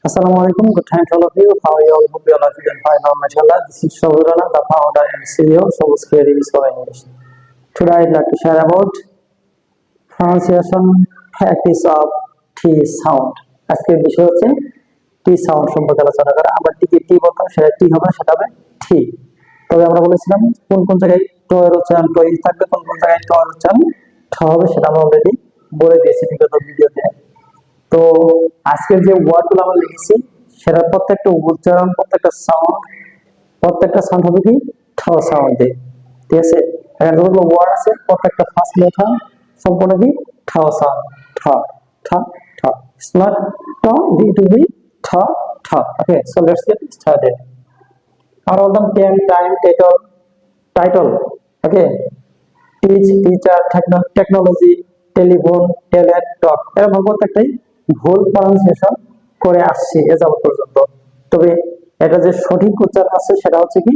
Assalamu alaikum. Good time to all of you. How are you all? Hope you all are doing fine. Alhamdulillah. This is Shobhirana, the founder and CEO of Shobh's Creative School English. Today I'd like to share about pronunciation practice of T sound. আজকের বিষয় হচ্ছে T sound সম্পর্কে আলোচনা করা। আমরা টিকে টি বলতাম, সেটা টি হবে, সেটা হবে টি। তবে আমরা বলেছিলাম কোন কোন জায়গায় ট এর উচ্চারণ ট থাকবে, কোন কোন জায়গায় ট এর উচ্চারণ ঠ হবে, সেটা আমরা অলরেডি বলে দিয়েছি বিগত ভিডিওতে। তো আজকের যে ওয়ার্ডগুলো আমরা লিখেছি সেটার প্রত্যেকটা উচ্চারণ, প্রত্যেকটা সাউন্ড হবে কি ঠ সাউন্ডে। ঠিক আছে, এখানে যতগুলো ওয়ার্ড আছে প্রত্যেকটা ফার্স্ট লেটার সম্পূর্ণ কি ঠ সাউন্ড। ঠ ঠ ঠ। It's not ট, it will be ঠ ঠ। Okay, so let's get started. আমরা বলতাম ten, time, title. Okay, teach, teacher, technology, telephone, talent, talk. এরকম প্রত্যেকটাই ভুল প্রনাউন্সিয়েশন করে আসছি এ যাবত পর্যন্ত। তবে এটা যে সঠিক উচ্চারণ আছে সেটা হচ্ছে কি,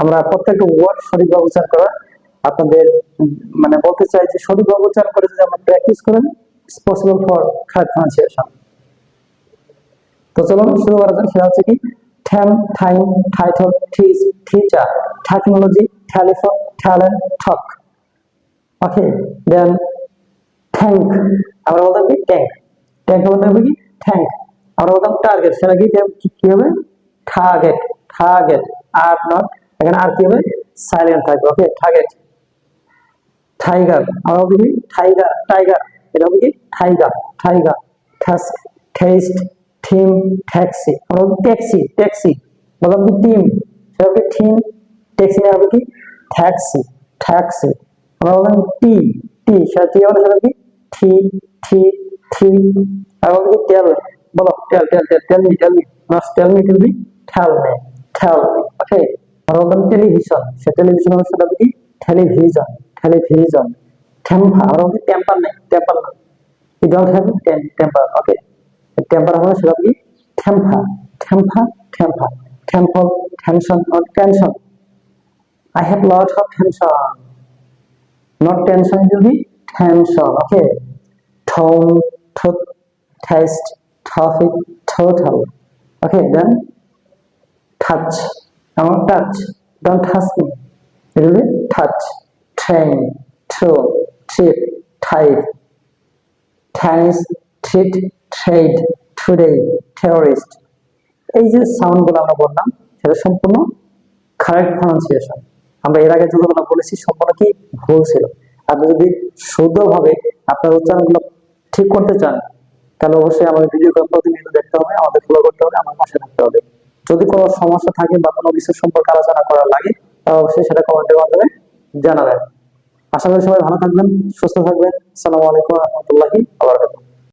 আমরা প্রত্যেকটা ওয়ার্ড সঠিকভাবে উচ্চারণ করা আপনাদের মানে বলতে চাই যে সঠিকভাবে উচ্চারণ করে যদি আমরা প্র্যাকটিস করেন, it's possible for correct pronunciation. তো চলুন শুরু করা যাক। সেটা হচ্ছে কি time, title, teach, teacher, technology, telephone, talent, talk. Okay, then thank. আমরা বলতাম কি ট্যাঙ্ক। ট্যাঙ্ক বলতে হবে কি থ্যাঙ্ক। আমরা বলতাম টার্গেট, সেটা কি হবে টার্গেট। টার্গেট আর নট, এখানে আর কি হবে সাইলেন্ট থাকবে। ওকে, টার্গেট। টাইগার, আমরা বলতে কি টাইগার। টাইগার এটা হবে কি tiger. Tiger. Task, test, theme, taxi. আমরা বলতে ট্যাক্সি। ট্যাক্সি বললাম কি টিম, সেটা হবে থিম। ট্যাক্সি হবে কি ট্যাক্সি। ট্যাক্সি। আমরা বললাম টি, সেটা টি হবে, সেটা কি থি থি থি। আর বলতে কি টেল, বলো tell tell tell tell me tell me, not tell me, tell me, tell me, tell. Okay, আমরা বললাম টেলিভিশন, সে টেলিভিশন হবে, সেটা কি টেলিভিশন। টেলিভিশন। টেম্পার, আমরা বলতে টেম্পার নেই, টেম্পার না, you don't have temper. Okay, temper হবে সেটা কি temper. Temper, temper. Temple, tension, or tension. I have lot of tension, not tension, it will be tension. Okay, tone, tooth, taste, topic, total. Okay, then touch, touch, don't touch me, it will be touch. Train, tool, trip, type, tennis, treat, trade, today, terrorist. এই যে সাউন্ডগুলো আমরা বললাম সেটা সম্পূর্ণ correct pronunciation. আমরা এর আগে যেগুলো বলেছি সম্পূর্ণ কি ভুল ছিল। আপনি যদি শুদ্ধভাবে আপনার উচ্চারণগুলো ঠিক করতে চান তাহলে অবশ্যই আমাদের ভিডিওগুলো প্রতিনিয়ত দেখতে হবে, আমাদের ফলো করতে হবে, আমার পাশে থাকতে হবে। যদি কোনো সমস্যা থাকে বা কোনো বিষয় সম্পর্কে আলোচনা করার লাগে তাহলে অবশ্যই সেটা কমেন্টের মাধ্যমে জানাবেন। আশা করি সবাই ভালো থাকবেন, সুস্থ থাকবেন। আসসালামু আলাইকুম ওয়া রাহমাতুল্লাহি ওয়া বারাকাতুহু।